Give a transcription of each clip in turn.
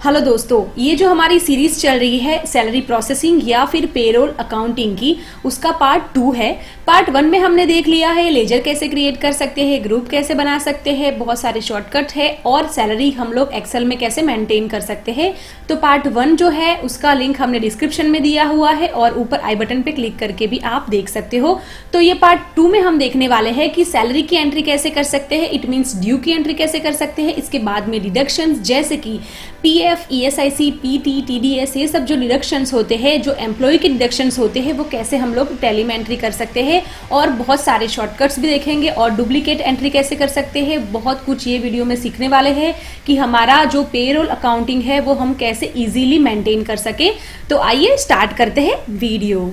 Hello दोस्तों, ये जो हमारी सीरीज चल रही है सैलरी प्रोसेसिंग या फिर पेरोल अकाउंटिंग की, उसका पार्ट 2 है। पार्ट 1 में हमने देख लिया है लेजर कैसे क्रिएट कर सकते हैं, ग्रुप कैसे बना सकते हैं, बहुत सारे शॉर्टकट है और सैलरी हम लोग एक्सेल में कैसे मेंटेन कर सकते हैं। तो पार्ट 1 जो है उसका लिंक हमने डिस्क्रिप्शन में दिया हुआ है और ऊपर आई बटन पे क्लिक करके भी आप देख सकते हो। तो ये पार्ट 2 में हम देखने वाले हैं कि सैलरी की एंट्री कैसे कर सकते हैं, इट मीन्स ड्यू की एंट्री कैसे कर सकते हैं, इसके बाद में डिडक्शंस जैसे कि पीएफ, ईएसआईसी, पीटी, टीडीएस, ये सब जो डिडक्शंस होते हैं, जो एम्प्लॉय के डिडक्शंस होते हैं, वो कैसे हम लोग टैली में एंट्री कर सकते हैं और बहुत सारे शॉर्टकट्स भी देखेंगे और डुप्लीकेट एंट्री कैसे कर सकते हैं। बहुत कुछ ये वीडियो में सीखने वाले हैं कि हमारा जो पेरोल अकाउंटिंग है वो हम कैसे इजीली मेंटेन कर सके। तो आइए स्टार्ट करते हैं video.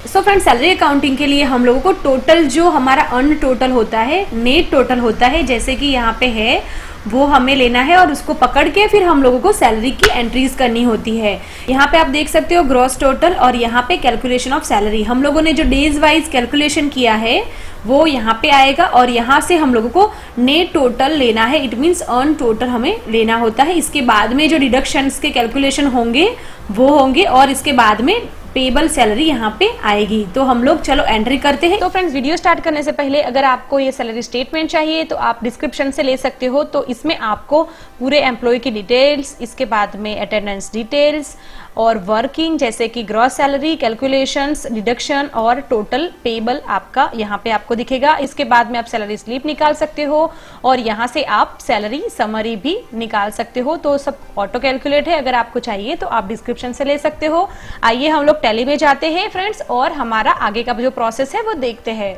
So friends, salary accounting के लिए हम लोगों को टोटल जो हमारा अर्न टोटल होता है, नेट टोटल होता है, जैसे कि यहाँ पे है, वो हमें लेना है और उसको पकड़ के फिर हम लोगों को सैलरी की एंट्रीज करनी होती है। यहाँ पे आप देख सकते हो ग्रॉस टोटल और यहाँ पे कैलकुलेशन ऑफ सैलरी। हम लोगों ने जो डेज वाइज कैलकुलेशन किया है वो यहाँ पे आएगा और यहाँ से हम लोगों को नेट टोटल लेना है, इट मीन्स अर्न टोटल हमें लेना होता है। इसके बाद में जो डिडक्शंस के कैलकुलेशन होंगे वो होंगे और इसके बाद में पेबल सैलरी यहाँ पे आएगी। तो हम लोग चलो एंट्री करते हैं। तो फ्रेंड्स, वीडियो स्टार्ट करने से पहले अगर आपको ये सैलरी स्टेटमेंट चाहिए तो आप डिस्क्रिप्शन से ले सकते हो। तो इसमें आपको पूरे एम्प्लॉय की डिटेल्स, इसके बाद में अटेंडेंस डिटेल्स और वर्किंग जैसे कि ग्रॉस सैलरी, कैलकुलेशंस, डिडक्शन और टोटल पेबल आपका यहाँ पे आपको दिखेगा। इसके बाद में आप सैलरी स्लिप निकाल सकते हो और यहाँ से आप सैलरी समरी भी निकाल सकते हो। तो सब ऑटो कैलकुलेट है, अगर आपको चाहिए तो आप डिस्क्रिप्शन से ले सकते हो। आइए हम लोग टैली में जाते हैं फ्रेंड्स और हमारा आगे का जो प्रोसेस है वो देखते हैं।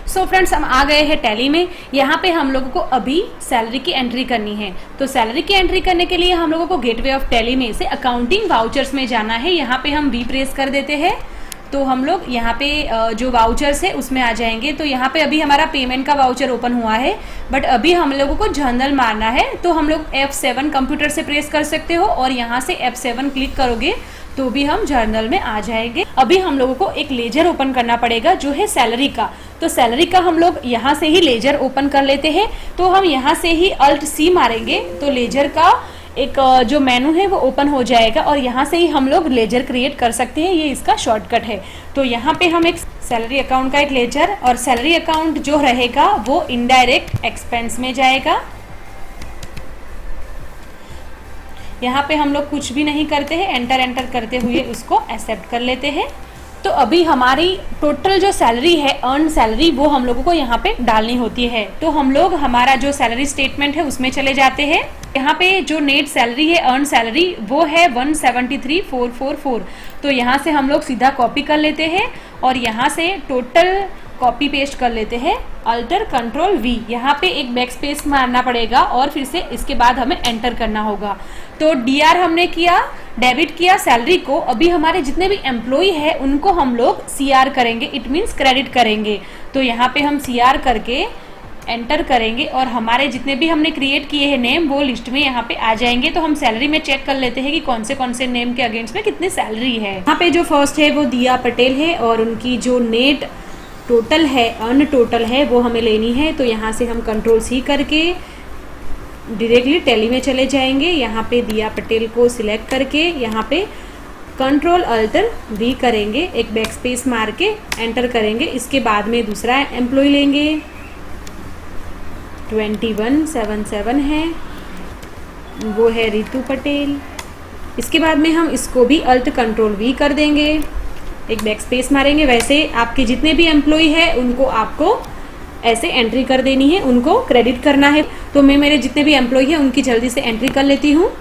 सो फ्रेंड्स, हम आ गए हैं टैली में। यहाँ पे हम लोगों को अभी सैलरी की एंट्री करनी है। तो सैलरी की एंट्री करने के लिए हम लोगों को गेटवे ऑफ टैली में से अकाउंटिंग वाउचर्स में जाना है। यहाँ पे हम वी प्रेस कर देते हैं तो हम लोग यहाँ पे जो वाउचर्स है उसमें आ जाएंगे। तो यहाँ पे अभी हमारा पेमेंट का वाउचर ओपन हुआ है, बट अभी हम लोगों को जर्नल मारना है। तो हम लोग F7 कंप्यूटर से प्रेस कर सकते हो और यहाँ से F7 क्लिक करोगे तो भी हम जर्नल में आ जाएंगे। अभी हम लोगों को एक लेजर ओपन करना पड़ेगा जो है सैलरी का। तो सैलरी का हम लोग यहाँ से ही लेजर ओपन कर लेते हैं। तो हम यहाँ से ही Alt+C मारेंगे तो लेजर का एक जो मेनू है वो ओपन हो जाएगा और यहाँ से ही हम लोग लेजर क्रिएट कर सकते हैं। ये इसका शॉर्टकट है। तो यहाँ पे हम एक सैलरी अकाउंट का एक लेजर और सैलरी अकाउंट जो रहेगा वो इनडायरेक्ट एक्सपेंस में जाएगा। यहाँ पे हम लोग कुछ भी नहीं करते हैं, एंटर करते हुए उसको एक्सेप्ट कर लेते हैं। तो अभी हमारी टोटल जो सैलरी है, अर्न सैलरी, वो हम लोगों को यहाँ पे डालनी होती है। तो हम लोग हमारा जो सैलरी स्टेटमेंट है उसमें चले जाते हैं। यहाँ पे जो नेट सैलरी है, अर्न सैलरी, वो है 173,444। तो यहाँ से हम लोग सीधा कॉपी कर लेते हैं और यहाँ से टोटल कॉपी पेस्ट कर लेते हैं, Alt+Ctrl+V। यहाँ पे एक बैक स्पेस मारना पड़ेगा और फिर से इसके बाद हमें एंटर करना होगा। तो DR हमने किया, डेबिट किया सैलरी को। अभी हमारे जितने भी एम्प्लॉय है उनको हम लोग CR करेंगे, इट मीन्स क्रेडिट करेंगे। तो यहाँ पे हम CR करके एंटर करेंगे और हमारे जितने भी हमने क्रिएट किए हैं नेम वो लिस्ट में यहाँ पे आ जाएंगे। तो हम सैलरी में चेक कर लेते हैं कि कौन से नेम के अगेंस्ट में कितनी सैलरी है। यहाँ पे जो फर्स्ट है वो दिया पटेल है और उनकी जो नेट टोटल है, अर्न टोटल है, वो हमें लेनी है। तो यहाँ से हम Ctrl+C करके डायरेक्टली टैली में चले जाएंगे। यहाँ पे दिया पटेल को सिलेक्ट करके यहाँ पे Ctrl+Alt+V करेंगे, एक बैक स्पेस मार के एंटर करेंगे। इसके बाद में दूसरा एम्प्लॉय लेंगे, 2177 है, वो है रितु पटेल। इसके बाद में हम इसको भी Alt+Ctrl+V कर देंगे, एक बैक स्पेस मारेंगे। वैसे आपके जितने भी एम्प्लॉय है उनको आपको ऐसे एंट्री कर देनी है, उनको क्रेडिट करना है। तो मैं मेरे जितने भी एम्प्लॉय है उनकी जल्दी से एंट्री कर लेती हूँ।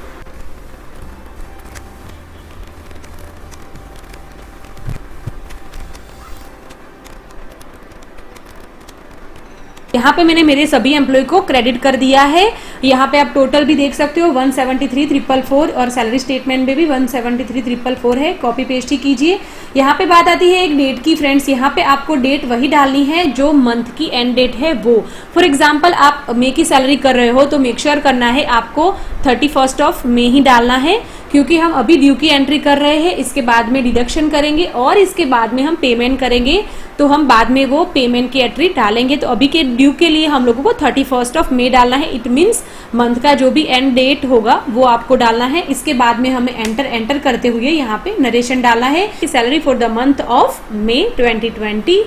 यहाँ पे मैंने मेरे सभी एम्प्लॉय को क्रेडिट कर दिया है। यहाँ पे आप टोटल भी देख सकते हो 173,444 और सैलरी स्टेटमेंट में भी 173,444 है। कॉपी पेस्ट ही कीजिए। यहाँ पे बात आती है एक डेट की फ्रेंड्स। यहाँ पे आपको डेट वही डालनी है जो मंथ की एंड डेट है वो। फॉर एग्जाम्पल आप मई की सैलरी कर रहे हो तो मेक श्योर करना है आपको 31 ऑफ मई ही डालना है, क्योंकि हम अभी ड्यू की एंट्री कर रहे हैं, इसके बाद में डिडक्शन करेंगे और इसके बाद में हम पेमेंट करेंगे, तो हम बाद में वो पेमेंट की एंट्री डालेंगे। तो अभी के ड्यू के लिए हम लोगों को 31 मई डालना है। इट मीन्स मंथ का जो भी एंड डेट होगा वो आपको डालना है। इसके बाद में हमें एंटर करते हुए यहाँ पे नरेशन डालना है कि salary for the month of May 2020,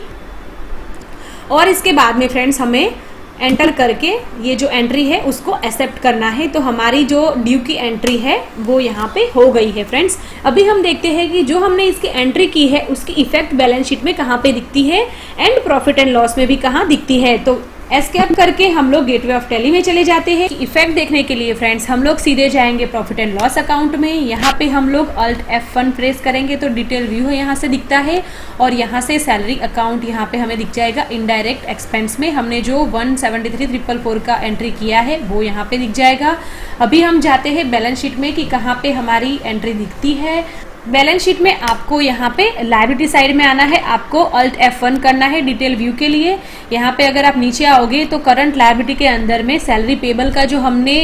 और इसके बाद में फ्रेंड्स हमें एंटर करके ये जो एंट्री है उसको एक्सेप्ट करना है। तो हमारी जो ड्यू की एंट्री है वो यहाँ पे हो गई है फ्रेंड्स। अभी हम देखते हैं कि जो हमने इसकी एंट्री की है उसकी इफेक्ट बैलेंस शीट में कहाँ पे दिखती है एंड प्रॉफिट एंड लॉस में भी कहाँ दिखती है। तो एस्केप करके हम लोग गेटवे ऑफ टैली में चले जाते हैं। इफेक्ट देखने के लिए फ्रेंड्स हम लोग सीधे जाएंगे प्रॉफिट एंड लॉस अकाउंट में। यहाँ पे हम लोग Alt F1 प्रेस करेंगे तो डिटेल व्यू है यहाँ से दिखता है, और यहाँ से सैलरी अकाउंट यहाँ पे हमें दिख जाएगा। इनडायरेक्ट एक्सपेंस में हमने जो 173,444 का एंट्री किया है वो यहाँ पे दिख जाएगा। अभी हम जाते हैं बैलेंस शीट में कि कहाँ पे हमारी एंट्री दिखती है। बैलेंस शीट में आपको यहाँ पे लायबिलिटी साइड में आना है, आपको Alt F1 करना है डिटेल व्यू के लिए। यहाँ पे अगर आप नीचे आओगे तो करंट लायबिलिटी के अंदर में सैलरी पेबल का जो हमने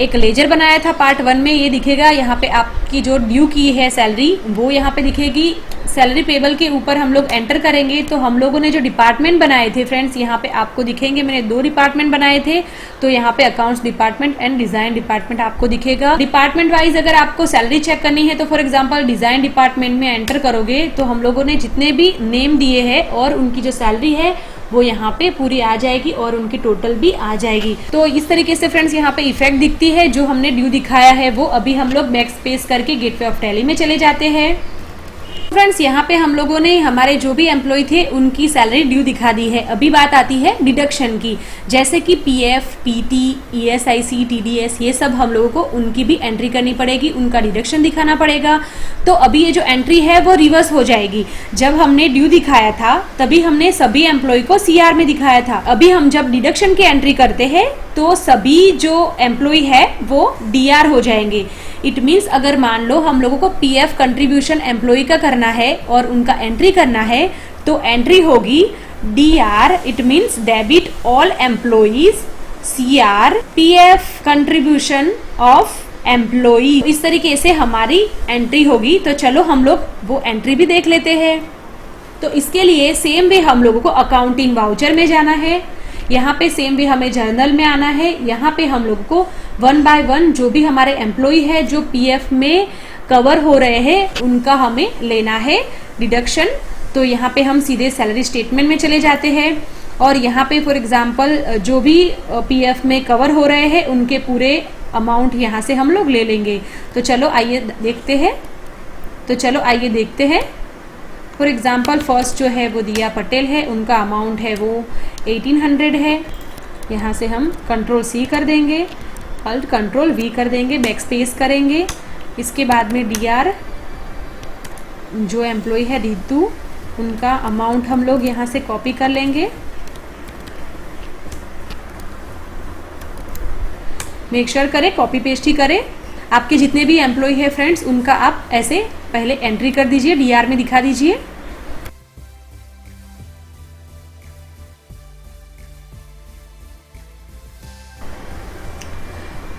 एक लेजर बनाया था पार्ट 1 में ये दिखेगा। यहाँ पे आपकी जो ड्यू की है सैलरी वो यहाँ पे दिखेगी। सैलरी पेबल के ऊपर हम लोग एंटर करेंगे तो हम लोगों ने जो डिपार्टमेंट बनाए थे फ्रेंड्स यहाँ पे आपको दिखेंगे। मैंने 2 डिपार्टमेंट बनाए थे, तो यहाँ पे accounts department and design department आपको दिखेगा। डिपार्टमेंट वाइज अगर आपको सैलरी चेक करनी है तो फॉर एग्जांपल डिजाइन डिपार्टमेंट में एंटर करोगे तो हम लोगों ने जितने भी नेम दिए हैं और उनकी जो सैलरी है वो यहाँ पे पूरी आ जाएगी और उनकी टोटल भी आ जाएगी। तो इस तरीके से फ्रेंड्स यहाँ पे इफेक्ट दिखती है। जो हमने ड्यू दिखाया है वो अभी हम लोग बैक स्पेस करके गेटवे ऑफ टैली में चले जाते हैं। फ्रेंड्स यहाँ पे हम लोगों ने हमारे जो भी एम्प्लॉय थे उनकी सैलरी ड्यू दिखा दी है। अभी बात आती है डिडक्शन की, जैसे कि पीएफ, पीटी, ईएसआईसी, टीडीएस, ये सब हम लोगों को उनकी भी एंट्री करनी पड़ेगी, उनका डिडक्शन दिखाना पड़ेगा। तो अभी ये जो एंट्री है वो रिवर्स हो जाएगी। जब हमने ड्यू दिखाया था तभी हमने सभी एम्प्लॉय को सीआर में दिखाया था। अभी हम जब डिडक्शन की एंट्री करते हैं तो सभी जो एम्प्लॉय है वो डीआर हो जाएंगे। इट मीन्स अगर मान लो हम लोगों को पीएफ कंट्रीब्यूशन एम्प्लॉय का करना है और उनका एंट्री करना है तो एंट्री होगी DR, it means debit all employees, CR PF contribution of employee. इस तरीके से हमारी एंट्री होगी। तो चलो हम लोग वो एंट्री भी देख लेते हैं। तो इसके लिए सेम वे हम लोगों को अकाउंटिंग वाउचर में जाना है। यहाँ पे सेम वे हमें जर्नल में आना है। यहाँ पे हम लोगों को 1 बाय 1 जो भी हमारे एम्प्लॉय है जो पीएफ में कवर हो रहे हैं उनका हमें लेना है डिडक्शन। तो यहाँ पे हम सीधे सैलरी स्टेटमेंट में चले जाते हैं और यहाँ पे फॉर एग्जांपल जो भी पीएफ में कवर हो रहे हैं उनके पूरे अमाउंट यहाँ से हम लोग ले लेंगे। तो चलो आइए देखते हैं। फॉर एग्जांपल फर्स्ट जो है वो दिया पटेल है, उनका अमाउंट है वो 1800 है। यहाँ से हम कंट्रोल सी कर देंगे, अल्ट कंट्रोल वी कर देंगे, बैक स्पेस करेंगे। इसके बाद में डीआर जो एम्प्लॉय है रितु, उनका अमाउंट हम लोग यहाँ से कॉपी कर लेंगे। मेक श्योर करें कॉपी पेस्ट ही करें। आपके जितने भी एम्प्लॉय है फ्रेंड्स उनका आप ऐसे पहले एंट्री कर दीजिए, डीआर में दिखा दीजिए।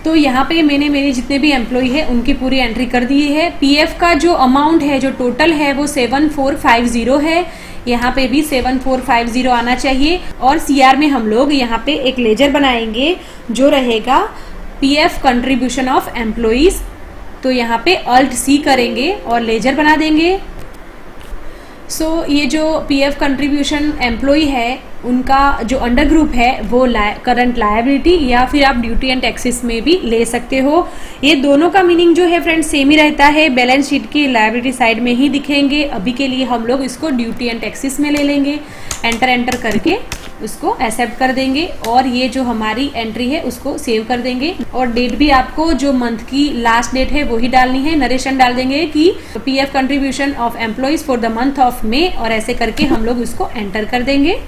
तो यहाँ पे मैंने मेरे जितने भी एम्प्लॉय है उनकी पूरी एंट्री कर दी है। पीएफ का जो अमाउंट है जो टोटल है वो 7450 है। यहाँ पे भी 7450 आना चाहिए। और सीआर में हम लोग यहाँ पे एक लेजर बनाएंगे जो रहेगा पीएफ कंट्रीब्यूशन ऑफ एम्प्लॉइज। तो यहाँ पे अल्ट सी करेंगे और लेजर बना देंगे। सो ये जो पीएफ कंट्रीब्यूशन एम्प्लॉय है उनका जो अंडर ग्रुप है वो करंट लायबिलिटी या फिर आप ड्यूटी एंड टैक्सेस में भी ले सकते हो। ये दोनों का मीनिंग जो है फ्रेंड्स सेम ही रहता है, बैलेंस शीट की लायबिलिटी साइड में ही दिखेंगे। अभी के लिए हम लोग इसको ड्यूटी एंड टैक्सेस में ले लेंगे। एंटर करके उसको एक्सेप्ट कर देंगे और ये जो हमारी एंट्री है उसको सेव कर देंगे। और डेट भी आपको जो मंथ की लास्ट डेट है वही डालनी है। नरेशन डाल देंगे कि PF contribution of employees for the month of May, और ऐसे करके हम लोग उसको एंटर कर देंगे।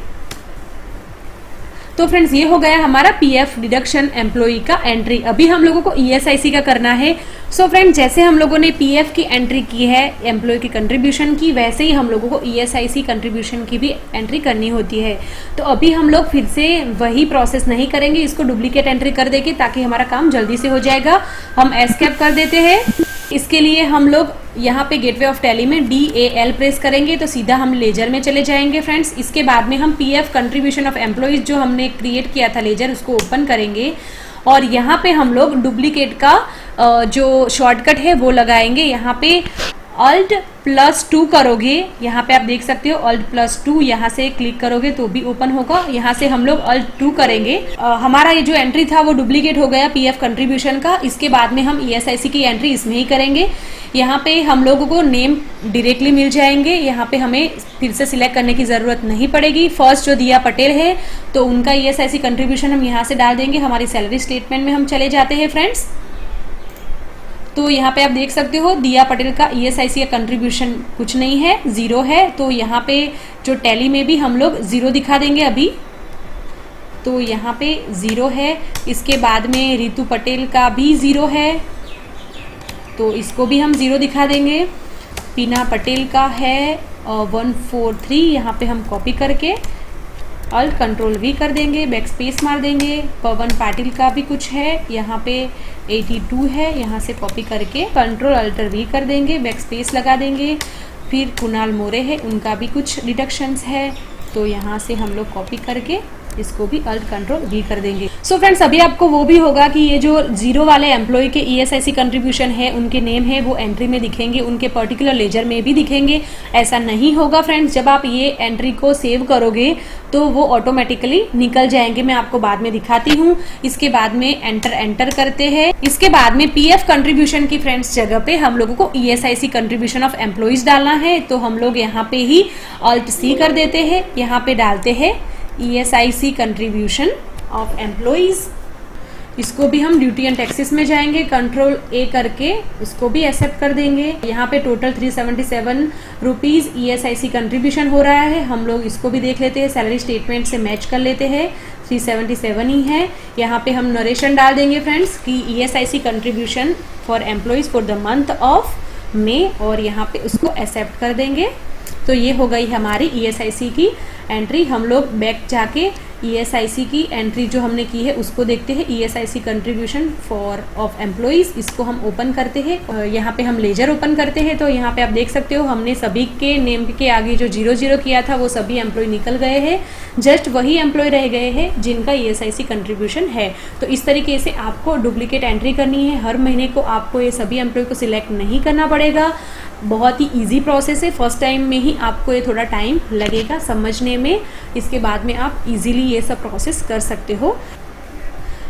तो फ्रेंड्स ये हो गया हमारा पीएफ डिडक्शन एम्प्लॉय का एंट्री। अभी हम लोगों को ईएसआईसी का करना है। सो फ्रेंड्स जैसे हम लोगों ने पीएफ की एंट्री की है एम्प्लॉय की कंट्रीब्यूशन की, वैसे ही हम लोगों को ईएसआईसी कंट्रीब्यूशन की भी एंट्री करनी होती है। तो अभी हम लोग फिर से वही प्रोसेस नहीं करेंगे, इसको डुप्लीकेट एंट्री कर देंगे ताकि हमारा काम जल्दी से हो जाएगा। हम एस्केप कर देते हैं इसके लिए हम लोग यहाँ पे गेटवे ऑफ टैली में DAL प्रेस करेंगे तो सीधा हम लेजर में चले जाएंगे फ्रेंड्स। इसके बाद में हम PF कंट्रीब्यूशन ऑफ एम्प्लॉयज जो हमने क्रिएट किया था लेजर, उसको ओपन करेंगे और यहाँ पे हम लोग डुप्लीकेट का जो शॉर्टकट है वो लगाएंगे। यहाँ पे Alt+2 करोगे, यहाँ पे आप देख सकते हो Alt+2, यहाँ से क्लिक करोगे तो भी ओपन होगा। यहाँ से हम लोग Alt+2 करेंगे। हमारा ये जो एंट्री था वो डुप्लीकेट हो गया PF कंट्रीब्यूशन का। इसके बाद में हम ESIC की एंट्री इसमें ही करेंगे। यहाँ पे हम लोगों को नेम डायरेक्टली मिल जाएंगे, यहाँ पे हमें फिर से सिलेक्ट करने की जरूरत नहीं पड़ेगी। फर्स्ट जो दिया पटेल है तो उनका ESIC कंट्रीब्यूशन हम यहाँ से डाल देंगे। हमारी सैलरी स्टेटमेंट में हम चले जाते हैं फ्रेंड्स। तो यहाँ पे आप देख सकते हो दिया पटेल का ESIC का कंट्रीब्यूशन कुछ नहीं है, 0 है। तो यहाँ पे जो टैली में भी हम लोग 0 दिखा देंगे अभी, तो यहाँ पे 0 है। इसके बाद में रितु पटेल का भी 0 है, तो इसको भी हम 0 दिखा देंगे। पीना पटेल का है 143, यहाँ पे हम कॉपी करके Alt+Ctrl+V कर देंगे, बैक स्पेस मार देंगे। पवन पाटिल का भी कुछ है, यहाँ पे 82 है, यहाँ से कॉपी करके Ctrl+Alt+V कर देंगे, बैक स्पेस लगा देंगे। फिर कुणाल मोरे है, उनका भी कुछ डिडक्शंस है, तो यहाँ से हम लोग कॉपी करके इसको भी Alt+Ctrl+V कर देंगे। सो फ्रेंड्स, अभी आपको वो भी होगा कि ये जो 0 वाले एम्प्लॉय के ESIC कंट्रीब्यूशन है, उनके नेम है वो एंट्री में दिखेंगे, उनके पर्टिकुलर लेजर में भी दिखेंगे। ऐसा नहीं होगा फ्रेंड्स, जब आप ये एंट्री को सेव करोगे तो वो ऑटोमेटिकली निकल जाएंगे। मैं आपको बाद में दिखाती हूँ। इसके बाद में एंटर करते हैं। इसके बाद में PF कंट्रीब्यूशन की फ्रेंड्स जगह पे हम लोगों को ESIC कंट्रीब्यूशन ऑफ एम्प्लॉयज डालना है, तो हम लोग यहाँ पे ही Alt+C कर देते हैं। यहाँ पे डालते हैं ESIC कंट्रीब्यूशन ऑफ एम्प्लॉयज। इसको भी हम ड्यूटी एंड टैक्सेस में जाएंगे, Ctrl+A करके उसको भी एक्सेप्ट कर देंगे। यहाँ पे टोटल 377 रुपीज ESIC कंट्रीब्यूशन हो रहा है। हम लोग इसको भी देख लेते हैं, सैलरी स्टेटमेंट से मैच कर लेते हैं, 377 ही है। यहाँ पे हम नरेशन डाल देंगे फ्रेंड्स कि ESIC contribution for employees for the month of May, और यहाँ पे उसको एक्सेप्ट कर देंगे। तो ये हो गई हमारी ESIC की एंट्री। हम लोग बैक जाके ESIC की एंट्री जो हमने की है उसको देखते हैं। ESIC contribution for of employees, इसको हम ओपन करते हैं। यहाँ पे हम लेजर ओपन करते हैं, तो यहाँ पे आप देख सकते हो हमने सभी के नेम के आगे जो 00 किया था वो सभी एम्प्लॉय निकल गए हैं। जस्ट वही एम्प्लॉय रह गए हैं जिनका ESIC कंट्रीब्यूशन है। तो इस तरीके से आपको डुप्लीकेट एंट्री करनी है। हर महीने को आपको ये सभी एम्प्लॉय को सिलेक्ट नहीं करना पड़ेगा। बहुत ही इजी प्रोसेस है। फर्स्ट टाइम में ही आपको ये थोड़ा टाइम लगेगा समझने में, इसके बाद में आप इजीली ये सब प्रोसेस कर सकते हो।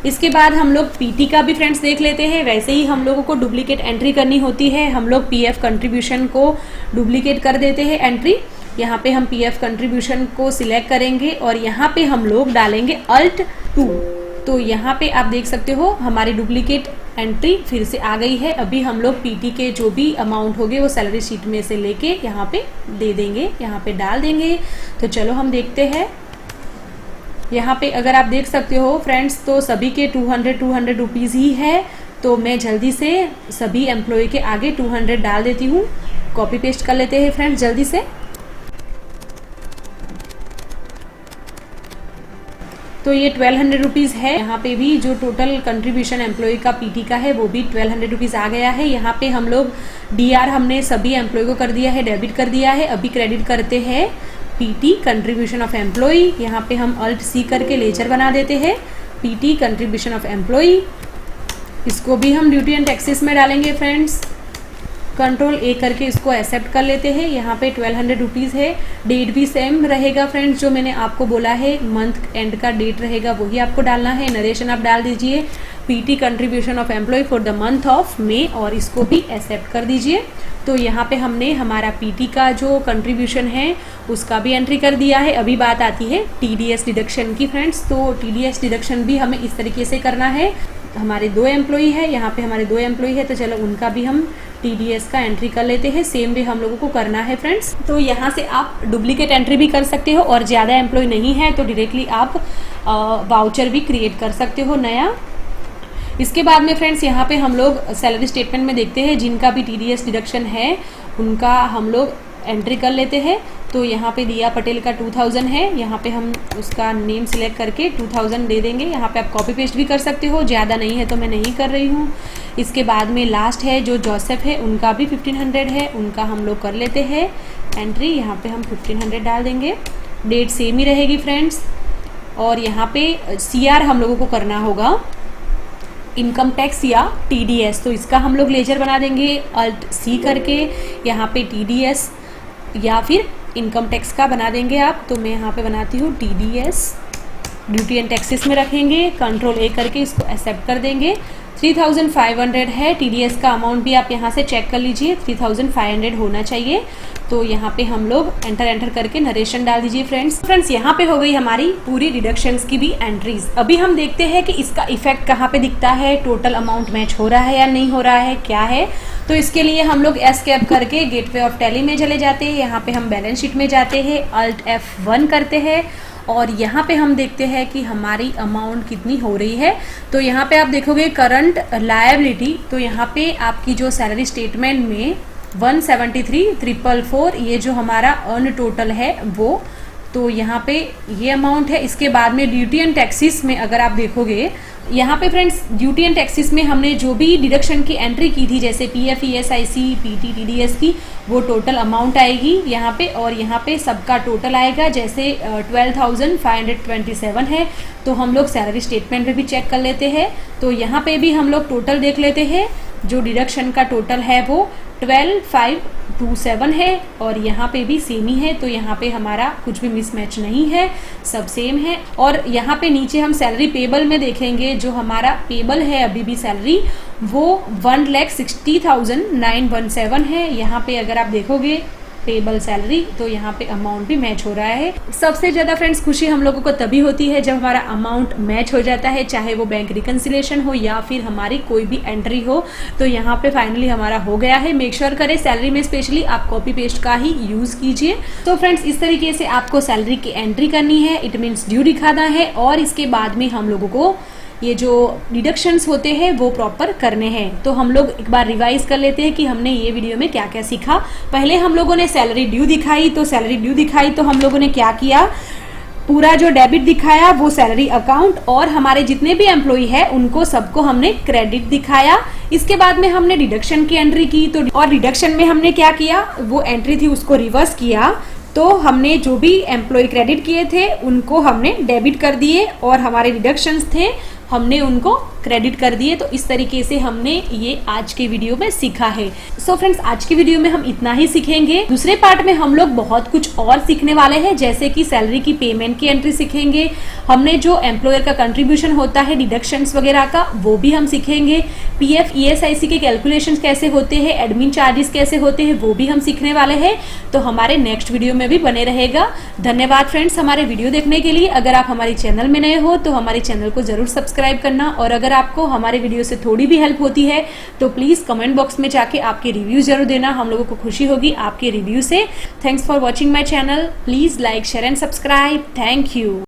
इसके बाद हम लोग PT का भी फ्रेंड्स देख लेते हैं। वैसे ही हम लोगों को डुप्लीकेट एंट्री करनी होती है। हम लोग PF कंट्रीब्यूशन को डुप्लीकेट कर देते हैं एंट्री। यहाँ पे हम PF कंट्रीब्यूशन को सिलेक्ट करेंगे और यहाँ पे हम लोग डालेंगे Alt+2। तो यहाँ पे आप देख सकते हो हमारी डुप्लीकेट एंट्री फिर से आ गई है। अभी हम लोग PT के जो भी अमाउंट होंगे वो सैलरी शीट में से लेके यहाँ पे दे देंगे, यहाँ पे डाल देंगे। तो चलो हम देखते हैं। यहाँ पे अगर आप देख सकते हो फ्रेंड्स, तो सभी के 200 रुपीज़ ही है। तो मैं जल्दी से सभी एम्प्लॉय के आगे 200 डाल देती हूँ। कॉपी पेस्ट कर लेते हैं फ्रेंड्स जल्दी से। तो ये 1200 रुपीज़ है। यहाँ पे भी जो टोटल कंट्रीब्यूशन एम्प्लॉय का PT का है वो भी 1200 रुपीज़ आ गया है। यहाँ पे हम लोग DR हमने सभी एम्प्लॉय को कर दिया है, डेबिट कर दिया है। अभी क्रेडिट करते हैं PT कंट्रीब्यूशन ऑफ एम्प्लॉय। यहाँ पे हम Alt+C करके लेजर बना देते हैं PT कंट्रीब्यूशन ऑफ एम्प्लॉय। इसको भी हम ड्यूटी एंड टैक्सेस में डालेंगे फ्रेंड्स। Ctrl+A करके इसको एक्सेप्ट कर लेते हैं। यहाँ पे 1200 रुपीज़ है। डेट भी सेम रहेगा फ्रेंड्स, जो मैंने आपको बोला है मंथ एंड का डेट रहेगा वही आपको डालना है। नरेशन आप डाल दीजिए PT contribution of employ for the month of May, और इसको भी एक्सेप्ट कर दीजिए। तो यहाँ पे हमने हमारा PT का जो कंट्रीब्यूशन है उसका भी एंट्री कर दिया है। अभी बात आती है TDS डिडक्शन की फ्रेंड्स। तो TDS डिडक्शन भी हमें इस तरीके से करना है। हमारे 2 एम्प्लॉय है, यहाँ पे हमारे 2 एम्प्लॉय है, तो चलो उनका भी हम TDS का एंट्री कर लेते हैं। सेम वे हम लोगों को करना है फ्रेंड्स। तो यहाँ से आप डुप्लीकेट एंट्री भी कर सकते हो, और ज़्यादा एम्प्लॉय नहीं है तो डायरेक्टली आप वाउचर भी क्रिएट कर सकते हो नया। इसके बाद में फ्रेंड्स यहाँ पे हम लोग सैलरी स्टेटमेंट में देखते हैं जिनका भी TDS डिडक्शन है उनका हम लोग एंट्री कर लेते हैं। तो यहाँ पे दिया पटेल का 2000 है, यहाँ पे हम उसका नेम सिलेक्ट करके 2000 दे देंगे। यहाँ पे आप कॉपी पेस्ट भी कर सकते हो, ज़्यादा नहीं है तो मैं नहीं कर रही हूँ। इसके बाद में लास्ट है जो जोसेफ है, उनका भी 1500 है, उनका हम लोग कर लेते हैं एंट्री। यहाँ पे हम 1500 डाल देंगे। डेट सेम ही रहेगी फ्रेंड्स। और यहाँ पे CR हम लोगों को करना होगा, इनकम टैक्स या TDS। तो इसका हम लोग लेजर बना देंगे Alt+C करके। यहाँ पे TDS या फिर इनकम टैक्स का बना देंगे आप। तो मैं यहाँ पे बनाती हूँ TDS, ड्यूटी एंड टैक्सेस में रखेंगे। Ctrl+A करके इसको एक्सेप्ट कर देंगे। 3500 है। TDS का अमाउंट भी आप यहाँ से चेक कर लीजिए, 3500 होना चाहिए। तो यहाँ पे हम लोग एंटर करके नरेशन डाल दीजिए फ्रेंड्स। यहाँ पे हो गई हमारी पूरी डिडक्शंस की भी एंट्रीज। अभी हम देखते हैं कि इसका इफेक्ट कहाँ पे दिखता है, टोटल अमाउंट मैच हो रहा है या नहीं हो रहा है, क्या है। तो इसके लिए हम लोग एस्केप करके गेटवे ऑफ टैली में चले जाते हैं। यहाँ पे हम बैलेंस शीट में जाते हैं, Alt+F1 करते हैं और यहाँ पे हम देखते हैं कि हमारी अमाउंट कितनी हो रही है। तो यहाँ पे आप देखोगे करंट लायबिलिटी, तो यहाँ पे आपकी जो सैलरी स्टेटमेंट में 173,444 ये जो हमारा अर्न टोटल है वो, तो यहाँ पे ये अमाउंट है। इसके बाद में ड्यूटी एंड टैक्सेस में अगर आप देखोगे, यहाँ पे फ्रेंड्स ड्यूटी एंड टैक्सेस में हमने जो भी डिडक्शन की एंट्री की थी, जैसे PF, ESIC, PT, TDS की, वो टोटल अमाउंट आएगी यहाँ पे। और यहाँ पे सबका टोटल आएगा, जैसे 12,527 है। तो हम लोग सैलरी स्टेटमेंट में भी चेक कर लेते हैं। तो यहाँ पे भी हम लोग टोटल देख लेते हैं, जो डिडक्शन का टोटल है वो 12,527 है और यहाँ पे भी सेम ही है। तो यहाँ पे हमारा कुछ भी मिसमैच नहीं है, सब सेम है। और यहाँ पे नीचे हम सैलरी पेबल में देखेंगे, जो हमारा पेबल है अभी भी सैलरी, वो 1,60,917 है। यहाँ पे अगर आप देखोगे पेबल सैलरी, तो यहाँ पे अमाउंट भी मैच हो रहा है। सबसे ज़्यादा फ्रेंड्स खुशी हम लोगों को तभी होती है जब हमारा अमाउंट मैच हो जाता है, चाहे वो बैंक रिकन्सिलेशन हो या फिर हमारी कोई भी एंट्री हो। तो यहाँ पे फाइनली हमारा हो गया है। मेक श्योर करें सैलरी में स्पेशली आप कॉपी पेस्ट का ही यूज़ कीजिए। तो फ्रेंड्स इस तरीके से आपको सैलरी की एंट्री करनी है, इट मीन्स ड्यू दिखाना है। और इसके बाद में हम लोगों को ये जो डिडक्शंस होते हैं वो प्रॉपर करने हैं। तो हम लोग एक बार रिवाइज कर लेते हैं कि हमने ये वीडियो में क्या क्या सीखा। पहले हम लोगों ने सैलरी ड्यू दिखाई, तो सैलरी ड्यू दिखाई तो हम लोगों ने क्या किया, पूरा जो डेबिट दिखाया वो सैलरी अकाउंट, और हमारे जितने भी एम्प्लॉय है उनको सबको हमने क्रेडिट दिखाया। इसके बाद में हमने डिडक्शन की एंट्री की, तो और डिडक्शन में हमने क्या किया, वो एंट्री थी उसको रिवर्स किया। तो हमने जो भी एम्प्लॉय क्रेडिट किए थे उनको हमने डेबिट कर दिए, और हमारे डिडक्शंस थे हमने उनको क्रेडिट कर दिए। तो इस तरीके से हमने ये आज के वीडियो में सीखा है। सो फ्रेंड्स आज के वीडियो में हम इतना ही सीखेंगे। दूसरे पार्ट में हम लोग बहुत कुछ और सीखने वाले हैं, जैसे कि सैलरी की पेमेंट की एंट्री सीखेंगे, हमने जो एम्प्लॉयर का कंट्रीब्यूशन होता है डिडक्शंस वगैरह का वो भी हम सीखेंगे, PF ESIC के कैलकुलेशन कैसे होते हैं, एडमिन चार्जेस कैसे होते हैं वो भी हम सीखने वाले हैं। तो हमारे नेक्स्ट वीडियो में भी बने रहेगा। धन्यवाद फ्रेंड्स हमारे वीडियो देखने के लिए। अगर आप हमारे चैनल में नए हो तो हमारे चैनल को जरूर सब्सक्राइब करना, और अगर आपको हमारे वीडियो से थोड़ी भी हेल्प होती है तो प्लीज कमेंट बॉक्स में जाके आपके रिव्यू जरूर देना, हम लोगों को खुशी होगी आपके रिव्यू से। Thanks for watching my channel, please like share and subscribe. Thank you.